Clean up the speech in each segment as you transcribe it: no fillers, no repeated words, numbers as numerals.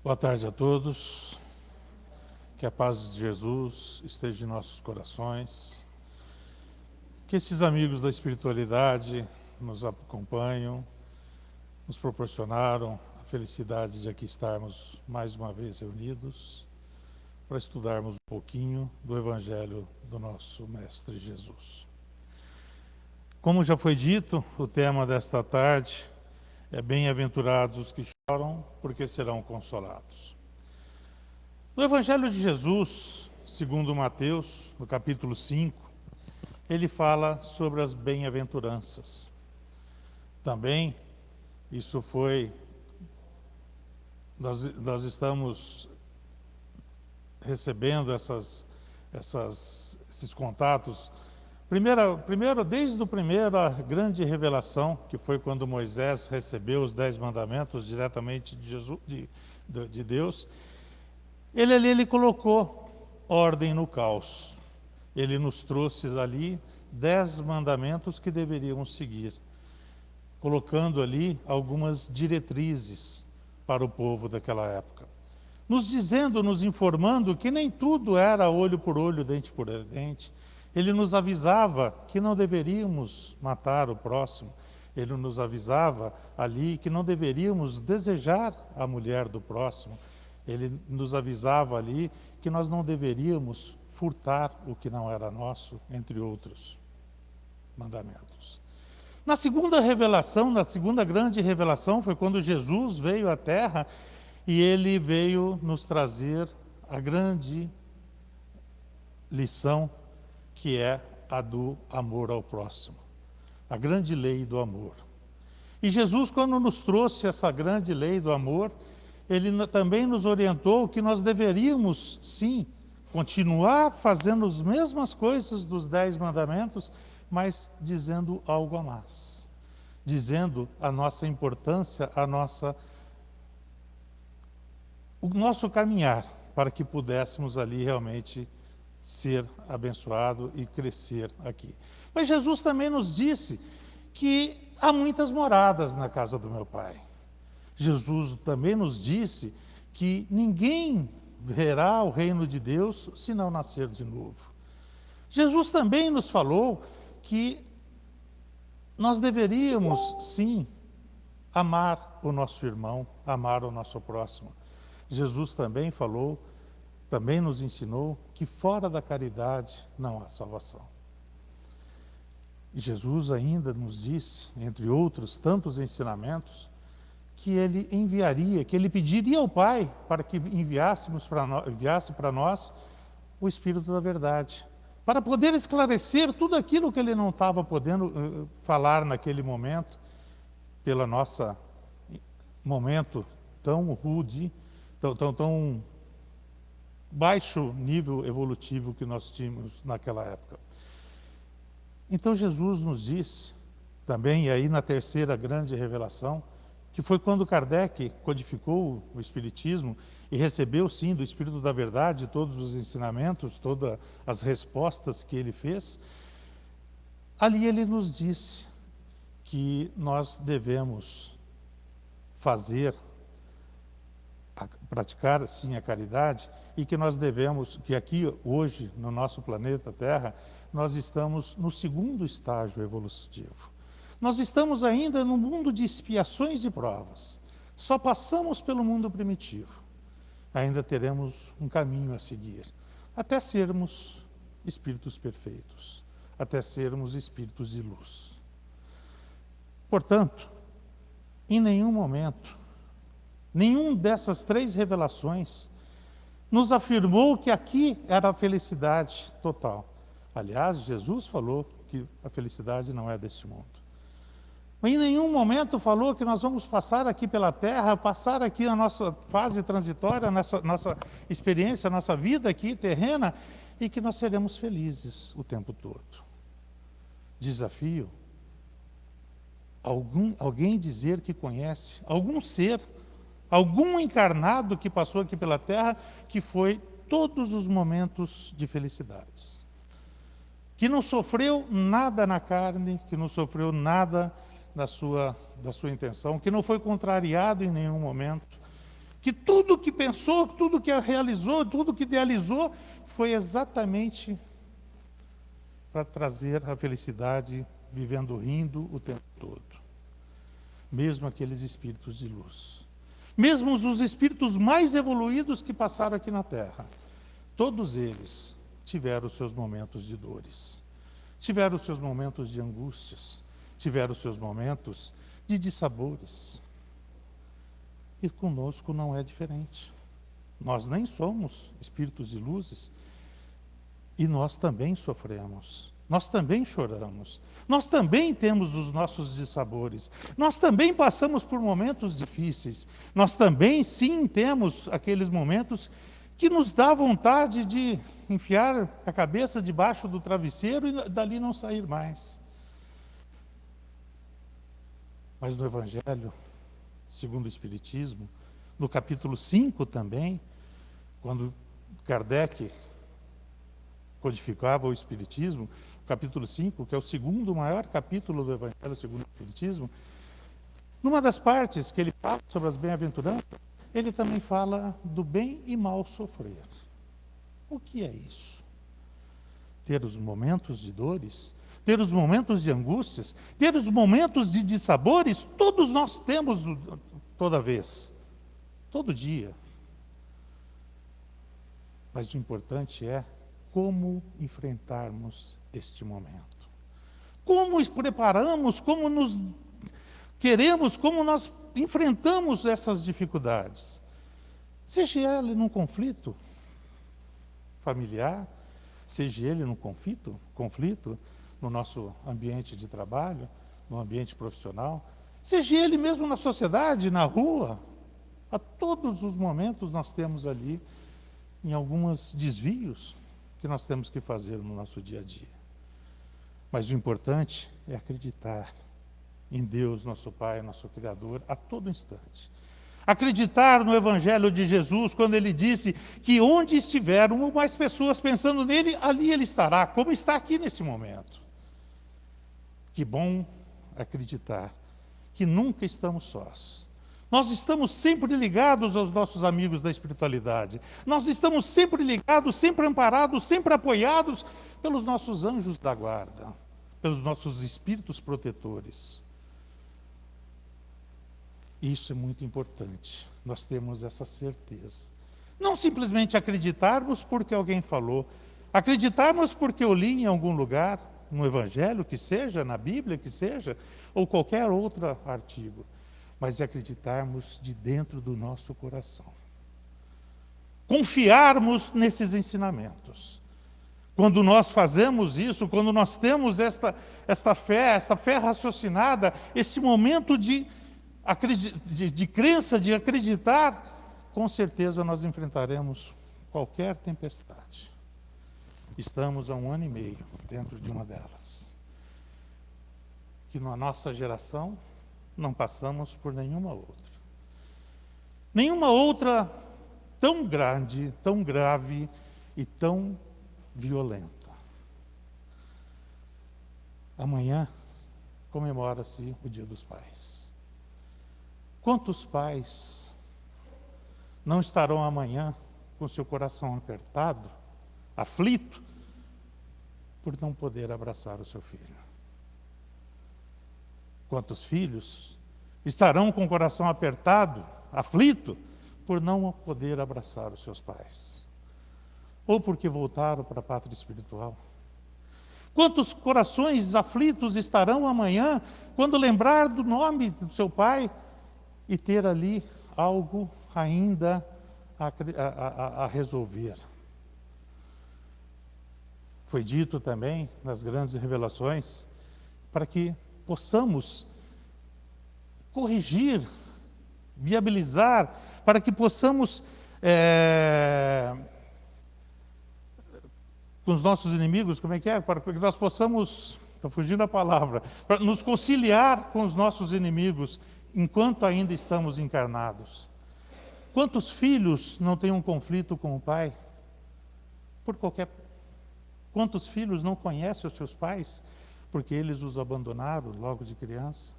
Boa tarde a todos, que a paz de Jesus esteja em nossos corações, que esses amigos da espiritualidade nos acompanham, nos proporcionaram a felicidade de aqui estarmos mais uma vez reunidos para estudarmos um pouquinho do Evangelho do nosso Mestre Jesus. Como já foi dito, o tema desta tarde é Bem-aventurados os que choram, porque serão consolados. No Evangelho de Jesus, segundo Mateus, no capítulo 5, ele fala sobre as bem-aventuranças. Também, nós estamos recebendo esses contatos. Primeiro, desde a primeira grande revelação, que foi quando Moisés recebeu os 10 mandamentos diretamente de Deus, ele colocou ordem no caos. Ele nos trouxe ali 10 mandamentos que deveríamos seguir, colocando ali algumas diretrizes para o povo daquela época. Nos informando que nem tudo era olho por olho, dente por dente. Ele nos avisava que não deveríamos matar o próximo. Ele nos avisava ali que não deveríamos desejar a mulher do próximo. Ele nos avisava ali que nós não deveríamos furtar o que não era nosso, entre outros mandamentos. Na segunda grande revelação, foi quando Jesus veio à Terra e ele veio nos trazer a grande lição, que é a do amor ao próximo, a grande lei do amor. E Jesus, quando nos trouxe essa grande lei do amor, ele também nos orientou que nós deveríamos, sim, continuar fazendo as mesmas coisas dos 10 mandamentos, mas dizendo algo a mais, dizendo a nossa importância, o nosso caminhar, para que pudéssemos ali realmente ser abençoado e crescer aqui. Mas Jesus também nos disse que há muitas moradas na casa do meu Pai. Jesus também nos disse que ninguém verá o reino de Deus se não nascer de novo. Jesus também nos falou que nós deveríamos, sim, amar o nosso irmão, amar o nosso próximo. Jesus também nos ensinou que fora da caridade não há salvação. E Jesus ainda nos disse, entre outros tantos ensinamentos, que ele enviaria, que ele pediria ao Pai para que enviasse para nós o Espírito da Verdade, para poder esclarecer tudo aquilo que ele não estava podendo falar naquele momento, pelo nosso momento tão rude, tão baixo nível evolutivo que nós tínhamos naquela época. Então Jesus nos disse, também, e aí na terceira grande revelação, que foi quando Kardec codificou o Espiritismo e recebeu, sim, do Espírito da Verdade todos os ensinamentos, todas as respostas que ele fez. Ali ele nos disse que nós devemos praticar, sim, a caridade, e que nós devemos, que aqui hoje, no nosso planeta Terra, nós estamos no segundo estágio evolutivo. Nós estamos ainda no mundo de expiações e provas. Só passamos pelo mundo primitivo. Ainda teremos um caminho a seguir, até sermos espíritos perfeitos, até sermos espíritos de luz. Portanto, em nenhum momento, nenhum dessas 3 revelações nos afirmou que aqui era a felicidade total. Aliás, Jesus falou que a felicidade não é deste mundo. Em nenhum momento falou que nós vamos passar aqui pela Terra, passar aqui a nossa fase transitória, nossa experiência, nossa vida aqui terrena, e que nós seremos felizes o tempo todo. Desafio alguém dizer que conhece algum ser, algum encarnado que passou aqui pela Terra, que foi todos os momentos de felicidades, que não sofreu nada na carne, que não sofreu nada da sua intenção, que não foi contrariado em nenhum momento, que tudo que pensou, tudo que realizou, tudo que idealizou, foi exatamente para trazer a felicidade, vivendo rindo o tempo todo. Mesmo aqueles espíritos de luz. Mesmo os espíritos mais evoluídos que passaram aqui na Terra, todos eles tiveram os seus momentos de dores, tiveram os seus momentos de angústias, tiveram os seus momentos de dissabores. E conosco não é diferente. Nós nem somos espíritos de luzes e nós também sofremos, nós também choramos, nós também temos os nossos dissabores, nós também passamos por momentos difíceis, nós também, sim, temos aqueles momentos que nos dá vontade de enfiar a cabeça debaixo do travesseiro e dali não sair mais. Mas no Evangelho, segundo o Espiritismo, no capítulo 5 também, quando Kardec codificava o Espiritismo, o capítulo 5, que é o segundo maior capítulo do Evangelho segundo o Espiritismo, numa das partes que ele fala sobre as bem-aventuranças, ele também fala do bem e mal sofrer. O que é isso? Ter os momentos de dores, ter os momentos de angústias, ter os momentos de dissabores, todos nós temos toda vez, todo dia. Mas o importante é como enfrentarmos este momento. Como preparamos, como nos queremos, como nós enfrentamos essas dificuldades. Seja ele num conflito familiar, seja ele num conflito no nosso ambiente de trabalho, no ambiente profissional, seja ele mesmo na sociedade, na rua, a todos os momentos nós temos ali em alguns desvios que nós temos que fazer no nosso dia a dia. Mas o importante é acreditar em Deus, nosso Pai, nosso Criador, a todo instante. Acreditar no Evangelho de Jesus, quando ele disse que onde estiver uma ou mais pessoas pensando nele, ali ele estará, como está aqui neste momento. Que bom acreditar que nunca estamos sós. Nós estamos sempre ligados aos nossos amigos da espiritualidade. Nós estamos sempre ligados, sempre amparados, sempre apoiados pelos nossos anjos da guarda, pelos nossos espíritos protetores. Isso é muito importante, nós temos essa certeza. Não simplesmente acreditarmos porque alguém falou, acreditarmos porque eu li em algum lugar, no Evangelho que seja, na Bíblia que seja, ou qualquer outro artigo, mas acreditarmos de dentro do nosso coração. Confiarmos nesses ensinamentos. Quando nós fazemos isso, quando nós temos esta fé raciocinada, esse momento de crença, de acreditar, com certeza nós enfrentaremos qualquer tempestade. Estamos há 1 ano e meio dentro de uma delas. Que na nossa geração não passamos por nenhuma outra. Nenhuma outra tão grande, tão grave e tão violenta. Amanhã comemora-se o Dia dos Pais. Quantos pais não estarão amanhã com seu coração apertado, aflito, por não poder abraçar o seu filho? Quantos filhos estarão com o coração apertado, aflito, por não poder abraçar os seus pais? Ou porque voltaram para a pátria espiritual? Quantos corações aflitos estarão amanhã, quando lembrar do nome do seu pai e ter ali algo ainda a resolver? Foi dito também nas grandes revelações, para que possamos corrigir, viabilizar, para que possamos, com os nossos inimigos, como é que é? Para que nós possamos, estou fugindo a palavra, para nos conciliar com os nossos inimigos, enquanto ainda estamos encarnados. Quantos filhos não têm um conflito com o pai? Quantos filhos não conhecem os seus pais? Porque eles os abandonaram logo de criança.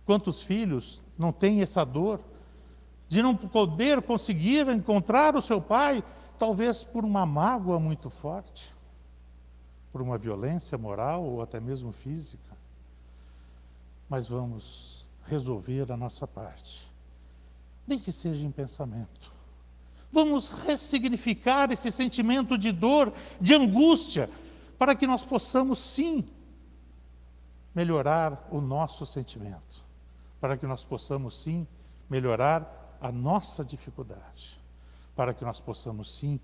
Quantos filhos não têm essa dor de não poder conseguir encontrar o seu pai, talvez por uma mágoa muito forte, por uma violência moral ou até mesmo física. Mas vamos resolver a nossa parte, nem que seja em pensamento. Vamos ressignificar esse sentimento de dor, de angústia, para que nós possamos sim melhorar o nosso sentimento, para que nós possamos sim melhorar a nossa dificuldade, para que nós possamos sim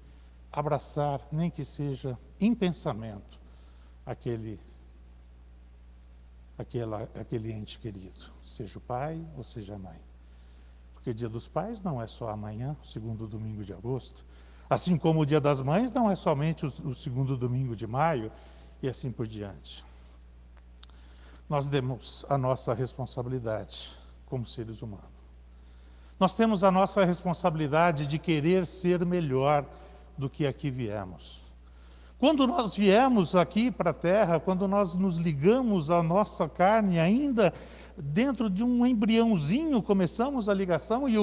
abraçar, nem que seja em pensamento, aquele ente querido, seja o pai ou seja a mãe. Porque o Dia dos Pais não é só amanhã, o segundo domingo de agosto, assim como o Dia das Mães não é somente o segundo domingo de maio, e assim por diante. Nós temos a nossa responsabilidade como seres humanos. Nós temos a nossa responsabilidade de querer ser melhor do que aqui viemos. Quando nós viemos aqui para a Terra, quando nós nos ligamos à nossa carne, ainda dentro de um embriãozinho, começamos a ligação, e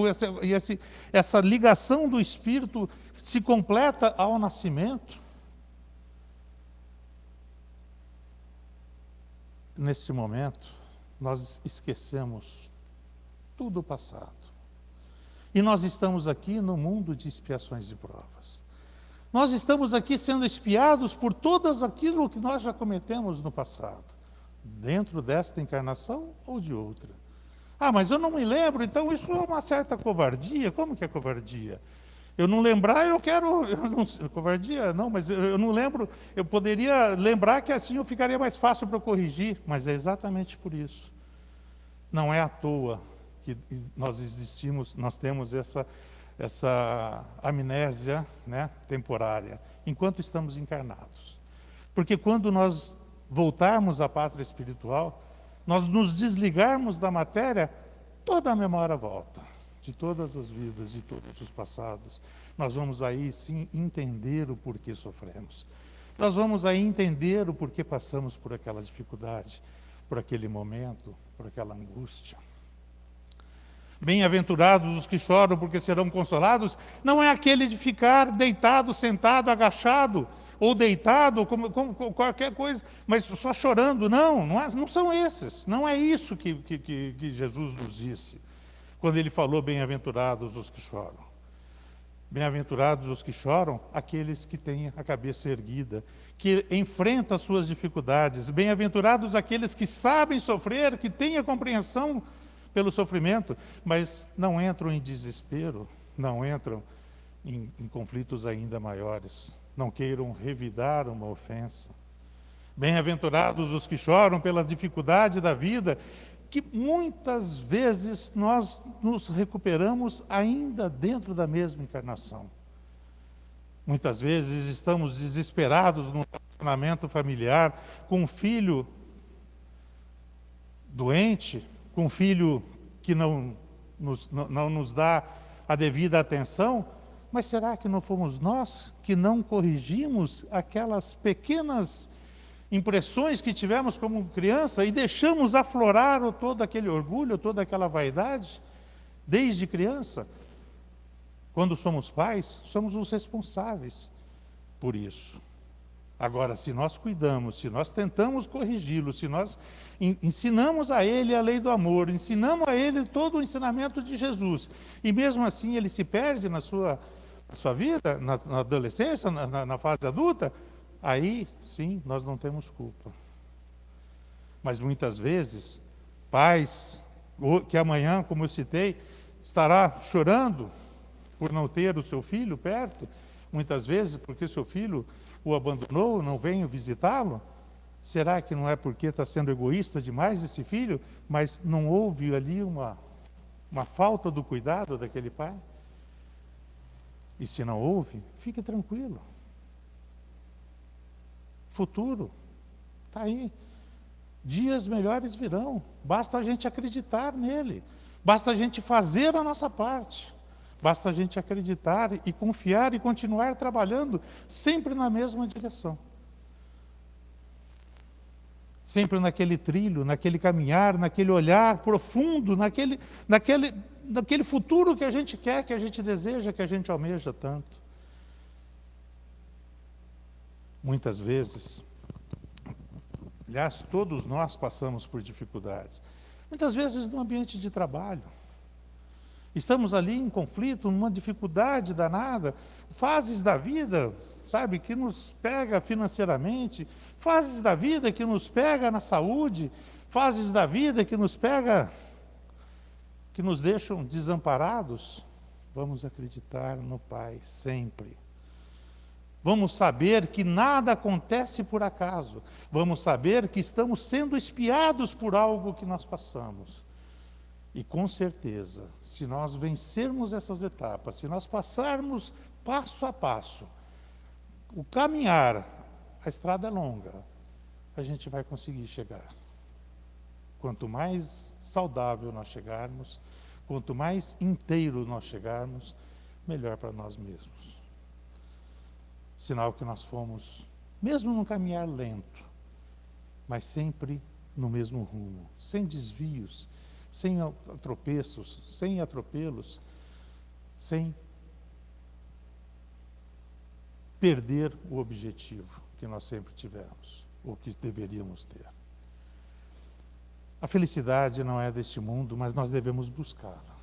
essa ligação do Espírito se completa ao nascimento. Nesse momento, nós esquecemos tudo o passado. E nós estamos aqui no mundo de expiações e provas. Nós estamos aqui sendo espiados por todas aquilo que nós já cometemos no passado, dentro desta encarnação ou de outra. Ah, mas eu não me lembro, então isso é uma certa covardia. Como que é covardia? Eu não lembrar, covardia? Não, mas eu não lembro, eu poderia lembrar que assim eu ficaria mais fácil para corrigir, mas é exatamente por isso. Não é à toa que nós temos essa amnésia, né, temporária, enquanto estamos encarnados. Porque quando nós voltarmos à pátria espiritual, nós nos desligarmos da matéria, toda a memória volta, de todas as vidas, de todos os passados. Nós vamos aí sim entender o porquê sofremos. Nós vamos aí entender o porquê passamos por aquela dificuldade, por aquele momento, por aquela angústia. Bem-aventurados os que choram, porque serão consolados, não é aquele de ficar deitado, sentado, agachado, ou deitado, ou como qualquer coisa, mas só chorando. Não são esses. Não é isso que Jesus nos disse, quando ele falou bem-aventurados os que choram. Bem-aventurados os que choram, aqueles que têm a cabeça erguida, que enfrentam as suas dificuldades. Bem-aventurados aqueles que sabem sofrer, que têm a compreensão pelo sofrimento, mas não entram em desespero, não entram em conflitos ainda maiores, não queiram revidar uma ofensa. Bem-aventurados os que choram pela dificuldade da vida, que muitas vezes nós nos recuperamos ainda dentro da mesma encarnação. Muitas vezes estamos desesperados num relacionamento familiar, com um filho doente, com um filho que não nos dá a devida atenção, mas será que não fomos nós que não corrigimos aquelas pequenas impressões que tivemos como criança e deixamos aflorar todo aquele orgulho, toda aquela vaidade desde criança? Quando somos pais, somos os responsáveis por isso. Agora, se nós cuidamos, se nós tentamos corrigi-lo, se nós ensinamos a ele a lei do amor, ensinamos a ele todo o ensinamento de Jesus, e mesmo assim ele se perde na sua vida, na adolescência, na fase adulta, aí sim nós não temos culpa. Mas muitas vezes, pais que amanhã, como eu citei, estará chorando por não ter o seu filho perto, muitas vezes porque seu filho o abandonou, não veio visitá-lo. Será que não é porque está sendo egoísta demais esse filho, mas não houve ali uma falta do cuidado daquele pai? E se não houve, fique tranquilo. Futuro está aí. Dias melhores virão. Basta a gente acreditar nele. Basta a gente fazer a nossa parte. Basta a gente acreditar e confiar e continuar trabalhando sempre na mesma direção. Sempre naquele trilho, naquele caminhar, naquele olhar profundo, daquele futuro que a gente quer, que a gente deseja, que a gente almeja tanto. Muitas vezes, aliás, todos nós passamos por dificuldades. Muitas vezes no ambiente de trabalho. Estamos ali em conflito, numa dificuldade danada, fases da vida, sabe, que nos pega financeiramente, fases da vida que nos pega na saúde, fases da vida que nos pega, que nos deixam desamparados. Vamos acreditar no Pai sempre. Vamos saber que nada acontece por acaso. Vamos saber que estamos sendo espiados por algo que nós passamos. E com certeza, se nós vencermos essas etapas, se nós passarmos passo a passo, o caminhar, a estrada é longa, a gente vai conseguir chegar. Quanto mais saudável nós chegarmos, quanto mais inteiro nós chegarmos, melhor para nós mesmos. Sinal que nós fomos, mesmo num caminhar lento, mas sempre no mesmo rumo, sem desvios, sem tropeços, sem atropelos, sem perder o objetivo que nós sempre tivemos, ou que deveríamos ter. A felicidade não é deste mundo, mas nós devemos buscá-la.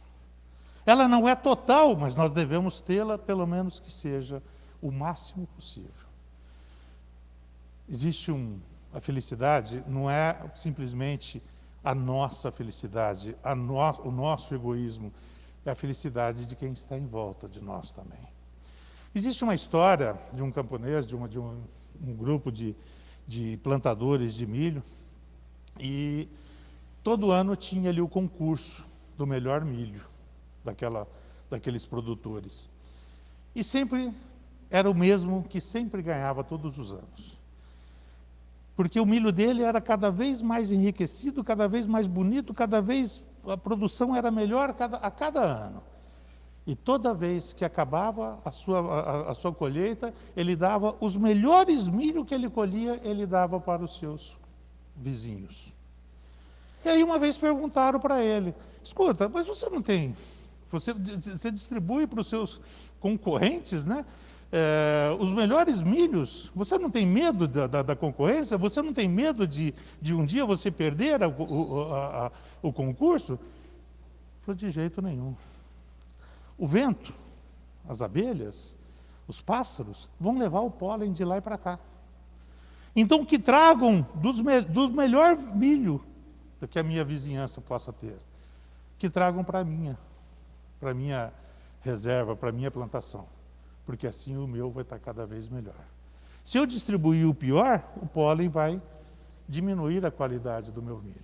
Ela não é total, mas nós devemos tê-la, pelo menos que seja o máximo possível. A felicidade não é simplesmente a nossa felicidade, o nosso egoísmo, é a felicidade de quem está em volta de nós também. Existe uma história de um camponês, de um grupo de plantadores de milho, e todo ano tinha ali o concurso do melhor milho, daqueles produtores. E sempre era o mesmo que sempre ganhava todos os anos. Porque o milho dele era cada vez mais enriquecido, cada vez mais bonito, cada vez a produção era melhor a cada ano. E toda vez que acabava a sua colheita, ele dava os melhores milho que ele colhia, ele dava para os seus vizinhos. E aí uma vez perguntaram para ele, escuta, mas você não tem, você distribui para os seus concorrentes, né? Os melhores milhos, você não tem medo da concorrência? Você não tem medo de um dia você perder o concurso? Ele falou, de jeito nenhum. O vento, as abelhas, os pássaros, vão levar o pólen de lá e para cá. Então que tragam do melhor milho que a minha vizinhança possa ter, que tragam para a minha reserva, para a minha plantação. Porque assim o meu vai estar cada vez melhor. Se eu distribuir o pior, o pólen vai diminuir a qualidade do meu milho.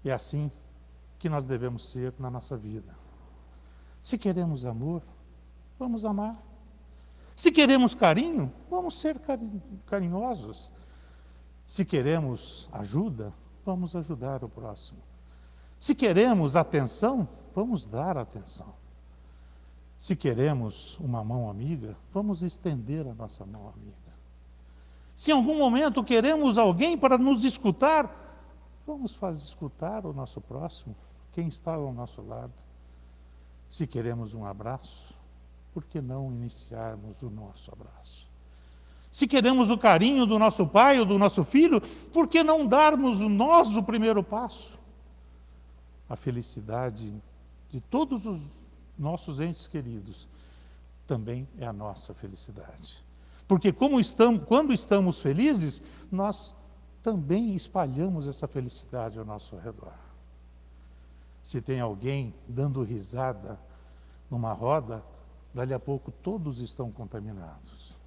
E é assim que nós devemos ser na nossa vida. Se queremos amor, vamos amar. Se queremos carinho, vamos ser carinhosos. Se queremos ajuda, vamos ajudar o próximo. Se queremos atenção, vamos dar atenção. Se queremos uma mão amiga, vamos estender a nossa mão amiga. Se em algum momento queremos alguém para nos escutar, vamos fazer escutar o nosso próximo, quem está ao nosso lado. Se queremos um abraço, por que não iniciarmos o nosso abraço? Se queremos o carinho do nosso pai ou do nosso filho, por que não darmos nós o primeiro passo? A felicidade de todos os nossos entes queridos também é a nossa felicidade. Porque quando estamos felizes, nós também espalhamos essa felicidade ao nosso redor. Se tem alguém dando risada numa roda, dali a pouco todos estão contaminados.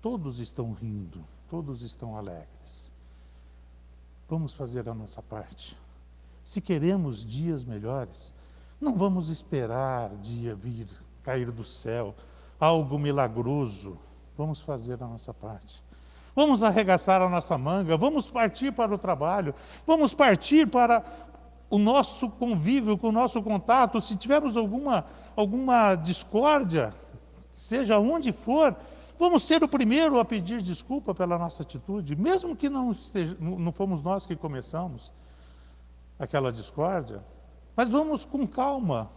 Todos estão rindo, todos estão alegres. Vamos fazer a nossa parte. Se queremos dias melhores, não vamos esperar dia vir, cair do céu, algo milagroso. Vamos fazer a nossa parte. Vamos arregaçar a nossa manga, vamos partir para o trabalho, vamos partir para o nosso convívio, com o nosso contato. Se tivermos alguma discórdia, seja onde for, vamos ser o primeiro a pedir desculpa pela nossa atitude, mesmo que não fomos nós que começamos aquela discórdia. Mas vamos com calma,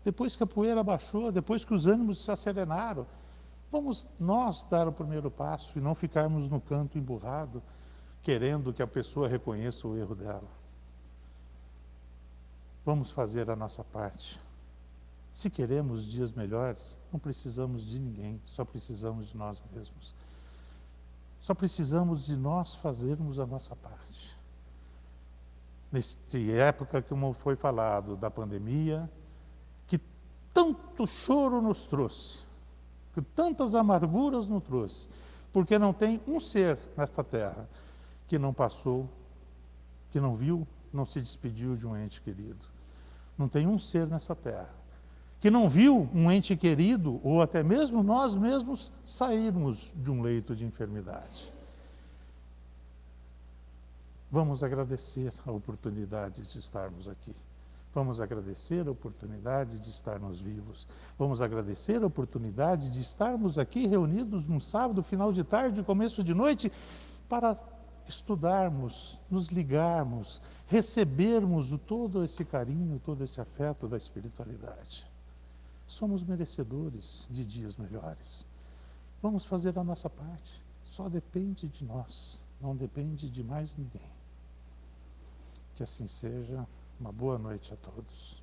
depois que a poeira baixou, depois que os ânimos se acerenaram, vamos nós dar o primeiro passo e não ficarmos no canto emburrado, querendo que a pessoa reconheça o erro dela. Vamos fazer a nossa parte. Se queremos dias melhores, não precisamos de ninguém, só precisamos de nós mesmos. Só precisamos de nós fazermos a nossa parte. Nesta época, como foi falado, da pandemia, que tanto choro nos trouxe, que tantas amarguras nos trouxe, porque não tem um ser nesta terra que não passou, que não viu, não se despediu de um ente querido. Não tem um ser nessa terra que não viu um ente querido, ou até mesmo nós mesmos, sairmos de um leito de enfermidade. Vamos agradecer a oportunidade de estarmos aqui. Vamos agradecer a oportunidade de estarmos vivos. Vamos agradecer a oportunidade de estarmos aqui reunidos num sábado, final de tarde, começo de noite, para estudarmos, nos ligarmos, recebermos todo esse carinho, todo esse afeto da espiritualidade. Somos merecedores de dias melhores. Vamos fazer a nossa parte. Só depende de nós, não depende de mais ninguém. Que assim seja. Uma boa noite a todos.